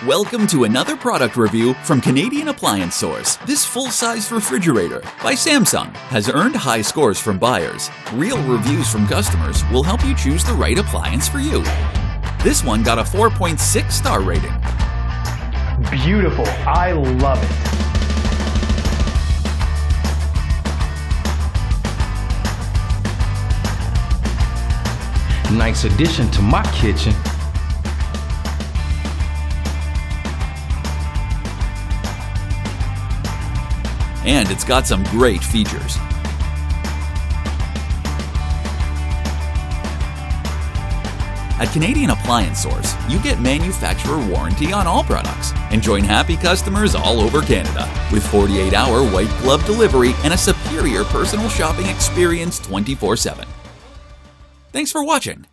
Welcome to another product review from Canadian Appliance Source. This full-size refrigerator by Samsung has earned high scores from buyers. Real reviews from customers will help you choose the right appliance for you. This one got a 4.6 star rating. Beautiful. I love it. Nice addition to my kitchen. And it's got some great features. At Canadian Appliance Source, you get manufacturer warranty on all products and join happy customers all over Canada with 48-hour white glove delivery and a superior personal shopping experience 24/7. Thanks for watching.